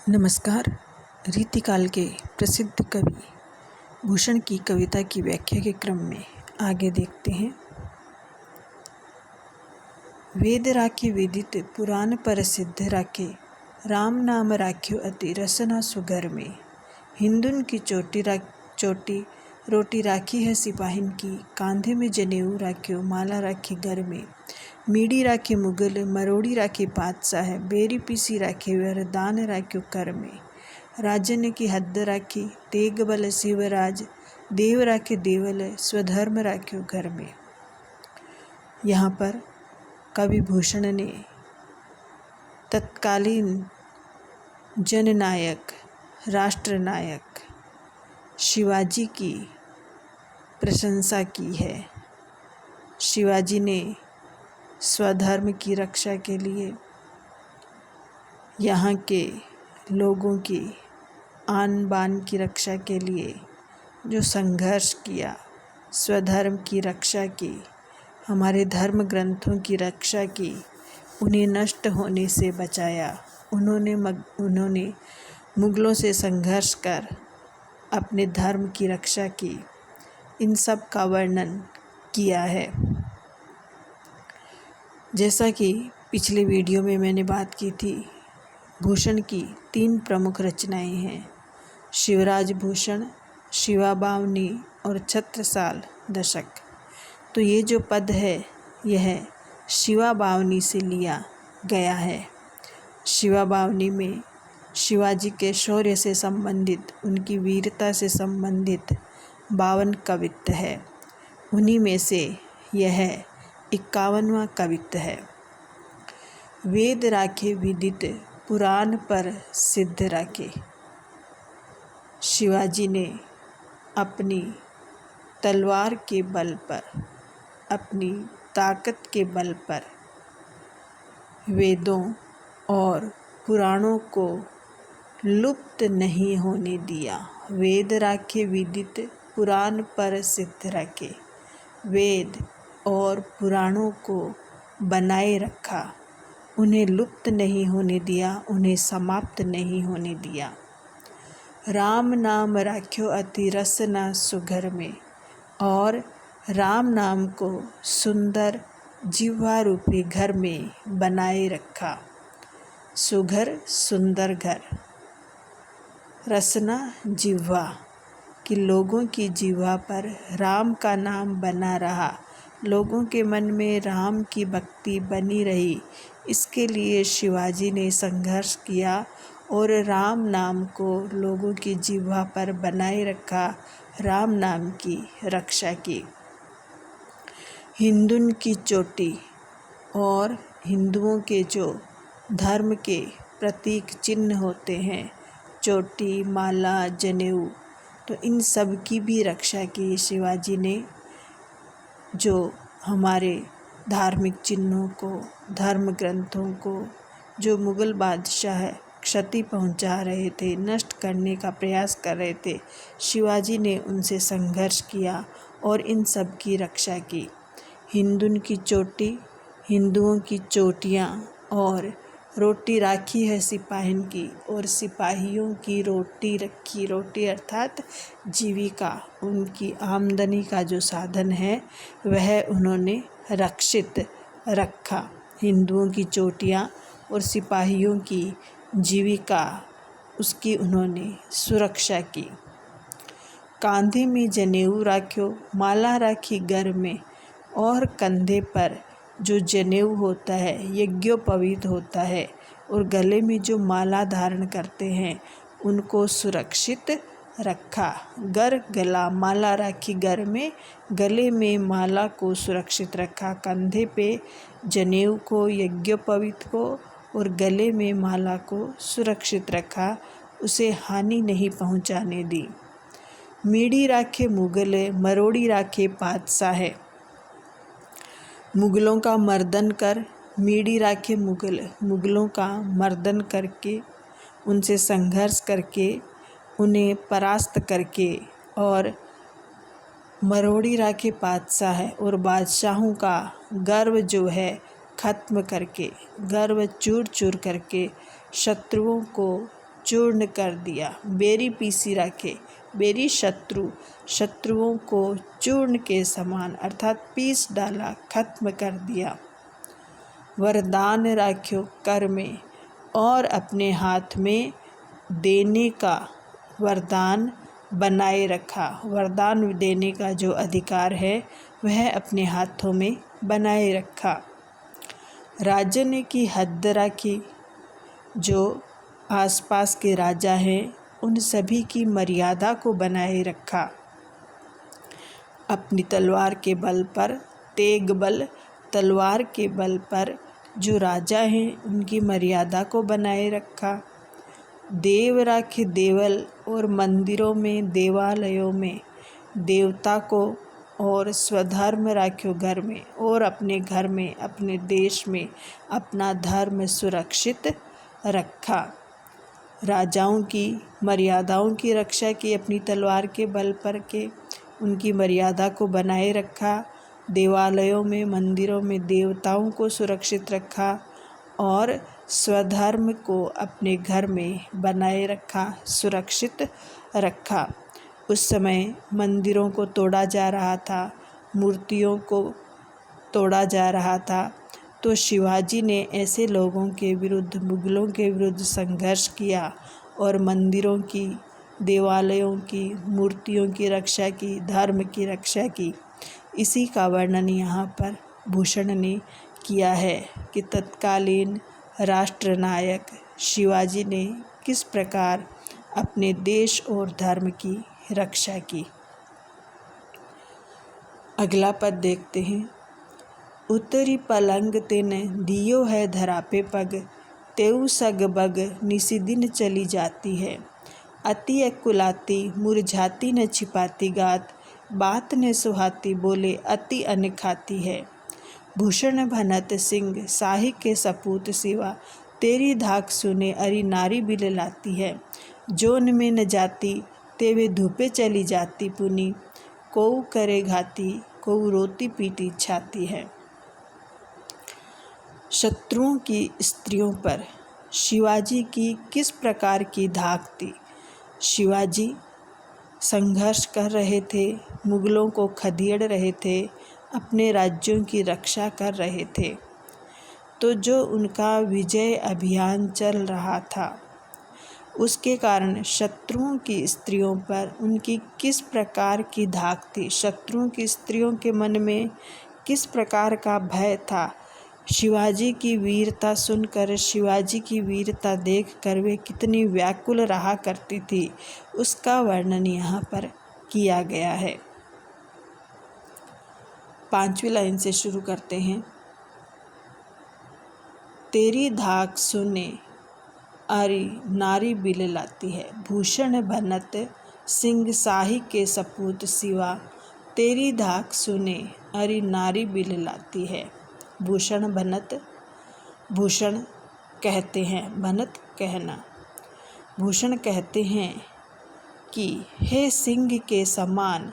नमस्कार। रीतिकाल के प्रसिद्ध कवि भूषण की कविता की व्याख्या के क्रम में आगे देखते हैं। वेद राखे विदित पुराण प्रसिद्ध राखे, राम नाम राख्यो अति रसना सुगर में। हिंदुन की चोटी रोटी राखी है सिपाहिन की, कांधे में जनेऊ राख्यो माला राखी घर में। मीड़ी राखे मुगल मरोड़ी राखे पातशाह, बेरी पीसी राखे वरदान राख्यो कर में। राजन की हद राखी तेग बल शिवराज, देव राखे देवल स्वधर्म राख्यो घर में। यहाँ पर कवि भूषण ने तत्कालीन जननायक राष्ट्रनायक शिवाजी की प्रशंसा की है। शिवाजी ने स्वधर्म की रक्षा के लिए यहाँ के लोगों की आन बान की रक्षा के लिए जो संघर्ष किया, स्वधर्म की रक्षा की, हमारे धर्म ग्रंथों की रक्षा की, उन्हें नष्ट होने से बचाया। उन्होंने मुगलों से संघर्ष कर अपने धर्म की रक्षा की। इन सब का वर्णन किया है। जैसा कि पिछले वीडियो में मैंने बात की थी, भूषण की 3 प्रमुख रचनाएं हैं, शिवराज भूषण, शिवा बावनी और छत्रसाल दशक। तो ये जो पद है यह शिवा बावनी से लिया गया है। शिवा बावनी में शिवाजी के शौर्य से संबंधित, उनकी वीरता से संबंधित 52 कवित्त है। उन्हीं में से यह 51वां कवित्त है। वेद राखे विदित पुराण पर सिद्ध राखे। शिवाजी ने अपनी तलवार के बल पर, अपनी ताकत के बल पर वेदों और पुराणों को लुप्त नहीं होने दिया। वेद राखे विदित पुराण पर सिद्ध राखे। वेद और पुराणों को बनाए रखा, उन्हें लुप्त नहीं होने दिया, उन्हें समाप्त नहीं होने दिया। राम नाम राख्यो अति रसना सुघर में, और राम नाम को सुंदर जिह्वा रूपी घर में बनाए रखा। सुघर सुंदर घर, रसना जिह्वा कि लोगों की जिह्वा पर राम का नाम बना रहा, लोगों के मन में राम की भक्ति बनी रही। इसके लिए शिवाजी ने संघर्ष किया और राम नाम को लोगों की जिह्वा पर बनाए रखा, राम नाम की रक्षा की। हिंदुन की चोटी, और हिंदुओं के जो धर्म के प्रतीक चिन्ह होते हैं, चोटी, माला, जनेऊ, तो इन सब की भी रक्षा की शिवाजी ने। जो हमारे धार्मिक चिन्हों को, धर्म ग्रंथों को जो मुग़ल बादशाह क्षति पहुंचा रहे थे, नष्ट करने का प्रयास कर रहे थे, शिवाजी ने उनसे संघर्ष किया और इन सब की रक्षा की। हिंदुन की चोटी, हिंदुओं की चोटियाँ, और रोटी राखी है सिपाहिन की, और सिपाहियों की रोटी रखी। रोटी अर्थात जीविका, उनकी आमदनी का जो साधन है वह उन्होंने रक्षित रखा। हिंदुओं की चोटियाँ और सिपाहियों की जीविका, उसकी उन्होंने सुरक्षा की। कांधे में जनेऊ राख्यो माला राखी घर में, और कंधे पर जो जनेऊ होता है यज्ञोपवीत होता है, और गले में जो माला धारण करते हैं उनको सुरक्षित रखा। गला माला राखी घर में, गले में माला को सुरक्षित रखा, कंधे पे जनेऊ को, यज्ञोपवीत को, और गले में माला को सुरक्षित रखा, उसे हानि नहीं पहुंचाने दी। मीड़ी राखे मुगल मरोड़ी राखे पातशाह। मुगलों का मर्दन कर, मीड़ी राखे मुगलों का मर्दन करके, उनसे संघर्ष करके, उन्हें परास्त करके, और मरोड़ी राखे पातशाह, और बादशाहों का गर्व जो है ख़त्म करके, गर्व चूर चूर करके, शत्रुओं को चूर्ण कर दिया। बेरी पीसी रखे, बेरी शत्रुओं को चूर्ण के समान अर्थात पीस डाला, खत्म कर दिया। वरदान राख्यो कर में, और अपने हाथ में देने का वरदान बनाए रखा। वरदान देने का जो अधिकार है वह अपने हाथों में बनाए रखा। राजन की हद राखी, जो आसपास के राजा हैं उन सभी की मर्यादा को बनाए रखा। अपनी तलवार के बल पर, तेग बल तलवार के बल पर जो राजा हैं उनकी मर्यादा को बनाए रखा। देव राखे देवल, और मंदिरों में देवालयों में देवता को, और स्वधर्म राख्यो घर में, और अपने घर में अपने देश में अपना धर्म सुरक्षित रखा। राजाओं की मर्यादाओं की रक्षा की अपनी तलवार के बल पर के, उनकी मर्यादा को बनाए रखा। देवालयों में मंदिरों में देवताओं को सुरक्षित रखा, और स्वधर्म को अपने घर में बनाए रखा, सुरक्षित रखा। उस समय मंदिरों को तोड़ा जा रहा था, मूर्तियों को तोड़ा जा रहा था, तो शिवाजी ने ऐसे लोगों के विरुद्ध, मुगलों के विरुद्ध संघर्ष किया और मंदिरों की, देवालयों की, मूर्तियों की रक्षा की, धर्म की रक्षा की। इसी का वर्णन यहाँ पर भूषण ने किया है कि तत्कालीन राष्ट्रनायक शिवाजी ने किस प्रकार अपने देश और धर्म की रक्षा की। अगला पद देखते हैं। उतरी पलंग तिन दियो है धरा पे पग, तेऊ सग बग निसी दिन चली जाती है। अति अकुलाती मुरझाती न छिपाती गात, बात न सुहाती बोले अति अन्न खाती है। भूषण भनत सिंह साही के सपूत सिवा, तेरी धाक सुने अरि नारी बिल लाती है। जोन में न जाती तेवे धूपे चली जाती पुनी, कोऊ करे घाती कोऊ रोती पीटी छाती है। शत्रुओं की स्त्रियों पर शिवाजी की किस प्रकार की धाक थी। शिवाजी संघर्ष कर रहे थे, मुगलों को खदेड़ रहे थे, अपने राज्यों की रक्षा कर रहे थे। तो जो उनका विजय अभियान चल रहा था उसके कारण शत्रुओं की स्त्रियों पर उनकी किस प्रकार की धाक थी, शत्रुओं की स्त्रियों के मन में किस प्रकार का भय था। शिवाजी की वीरता सुनकर, शिवाजी की वीरता देखकर वे कितनी व्याकुल रहा करती थी, उसका वर्णन यहाँ पर किया गया है। 5वीं लाइन से शुरू करते हैं। तेरी धाक सुने अरि नारी बिल लाती है। भूषण भनत सिंह साही के सपूत सिवा, तेरी धाक सुने अरि नारी बिल लाती है। भूषण भनत, भूषण कहते हैं, भनत कहना। भूषण कहते हैं कि हे सिंह के समान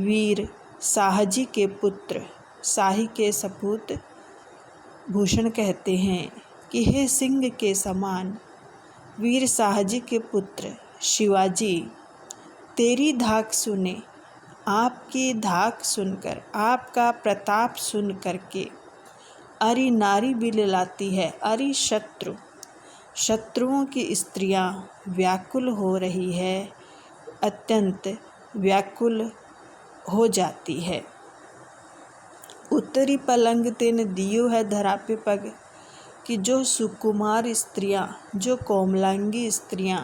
वीर साहजी के पुत्र, साही के सपूत। भूषण कहते हैं कि हे सिंह के समान वीर साहजी के पुत्र शिवाजी, तेरी धाक सुने, आपकी धाक सुनकर, आपका प्रताप सुन करके अरि नारी बिल लाती है। अरि शत्रु, शत्रुओं की स्त्रियां व्याकुल हो रही है, अत्यंत व्याकुल हो जाती है। उत्तरी पलंग तेन दियो है धरा पे पग, कि जो सुकुमार स्त्रियां, जो कोमलांगी स्त्रियां,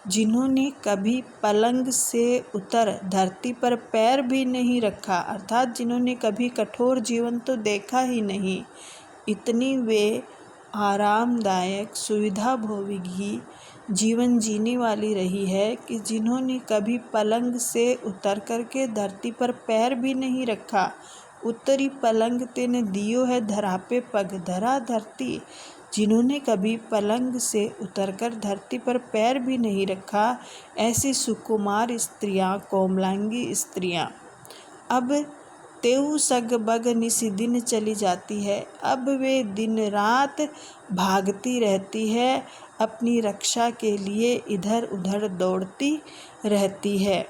जिन्होंने कभी पलंग से उतर धरती पर पैर भी नहीं रखा, अर्थात जिन्होंने कभी कठोर जीवन तो देखा ही नहीं, इतनी वे आरामदायक सुविधा भोगी जीवन जीने वाली रही है कि जिन्होंने कभी पलंग से उतर करके धरती पर पैर भी नहीं रखा। उत्तरी पलंग तेने दियो है धरा पे पग, धरा धरती, जिन्होंने कभी पलंग से उतरकर धरती पर पैर भी नहीं रखा, ऐसी सुकुमार स्त्रियां, कोमलांगी स्त्रियां अब तेऊ सग बग निसी दिन चली जाती है। अब वे दिन रात भागती रहती है, अपनी रक्षा के लिए इधर उधर दौड़ती रहती है।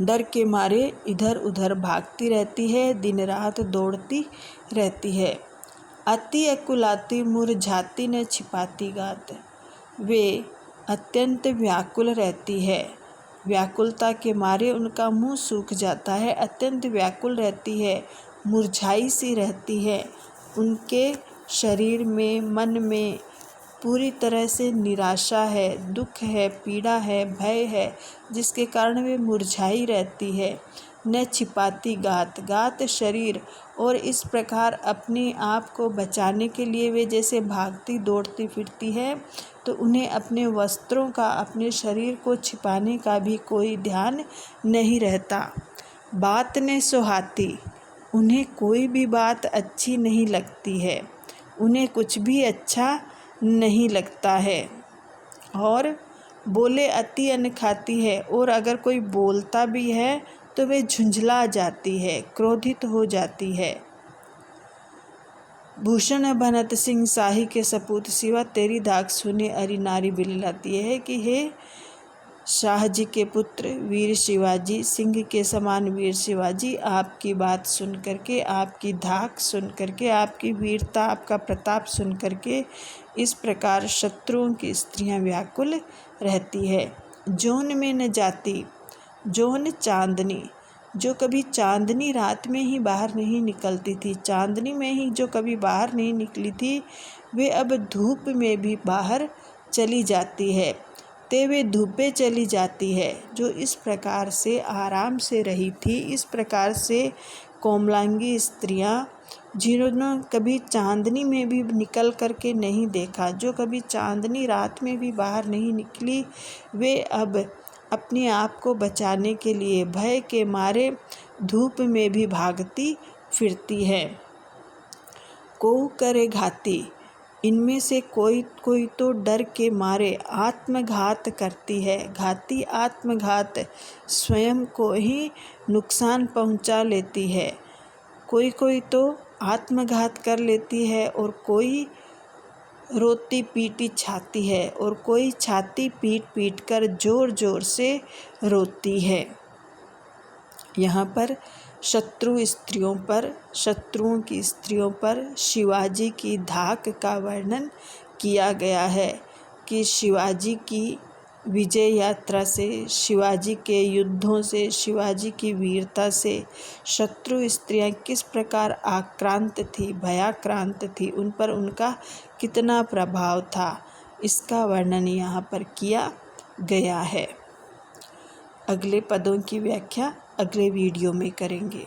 डर के मारे इधर उधर भागती रहती है, दिन रात दौड़ती रहती है। अति अकुलाती मुरझाती न छिपाती गात। वे अत्यंत व्याकुल रहती है, व्याकुलता के मारे उनका मुंह सूख जाता है, अत्यंत व्याकुल रहती है, मुरझाई सी रहती है। उनके शरीर में, मन में पूरी तरह से निराशा है, दुख है, पीड़ा है, भय है, जिसके कारण वे मुरझाई रहती है। न छिपाती गात, गात शरीर, और इस प्रकार अपने आप को बचाने के लिए वे जैसे भागती दौड़ती फिरती है, तो उन्हें अपने वस्त्रों का, अपने शरीर को छिपाने का भी कोई ध्यान नहीं रहता। बात ने सुहाती, उन्हें कोई भी बात अच्छी नहीं लगती है, उन्हें कुछ भी अच्छा नहीं लगता है। और बोले अति अन्न खाती है, और अगर कोई बोलता भी है तो वे झुंझला जाती है, क्रोधित हो जाती है। भूषण बनत सिंह शाही के सपूत सिवा, तेरी धाक सुने अरि नारी बिललाती है कि हे शाह जी के पुत्र वीर शिवाजी, सिंह के समान वीर शिवाजी, आपकी बात सुन करके, आपकी धाक सुन करके, आपकी वीरता, आपका प्रताप सुन करके इस प्रकार शत्रुओं की स्त्रियां व्याकुल रहती है। जोन में न जाती, जोन चांदनी, जो कभी चांदनी रात में ही बाहर नहीं निकलती थी, चांदनी में ही जो कभी बाहर नहीं निकली थी, वे अब धूप में भी बाहर चली जाती है। ते वे धूपे चली जाती है, जो इस प्रकार से आराम से रही थी, इस प्रकार से कोमलांगी स्त्रियां जिन्होंने कभी चांदनी में भी निकल करके नहीं देखा, जो कभी चांदनी रात में भी बाहर नहीं निकली, वे अब अपने आप को बचाने के लिए भय के मारे धूप में भी भागती फिरती है। को करे घाती, इनमें से कोई कोई तो डर के मारे आत्मघात करती है। घाती आत्मघात, स्वयं को ही नुकसान पहुंचा लेती है। कोई कोई तो आत्मघात कर लेती है, और कोई रोती पीटी छाती है, और कोई छाती पीट पीट कर जोर जोर से रोती है। यहाँ पर शत्रुओं की स्त्रियों पर शिवाजी की धाक का वर्णन किया गया है कि शिवाजी की विजय यात्रा से, शिवाजी के युद्धों से, शिवाजी की वीरता से शत्रु स्त्रियां किस प्रकार आक्रांत थी, भयाक्रांत थी, उन पर उनका कितना प्रभाव था, इसका वर्णन यहाँ पर किया गया है। अगले पदों की व्याख्या अगले वीडियो में करेंगे।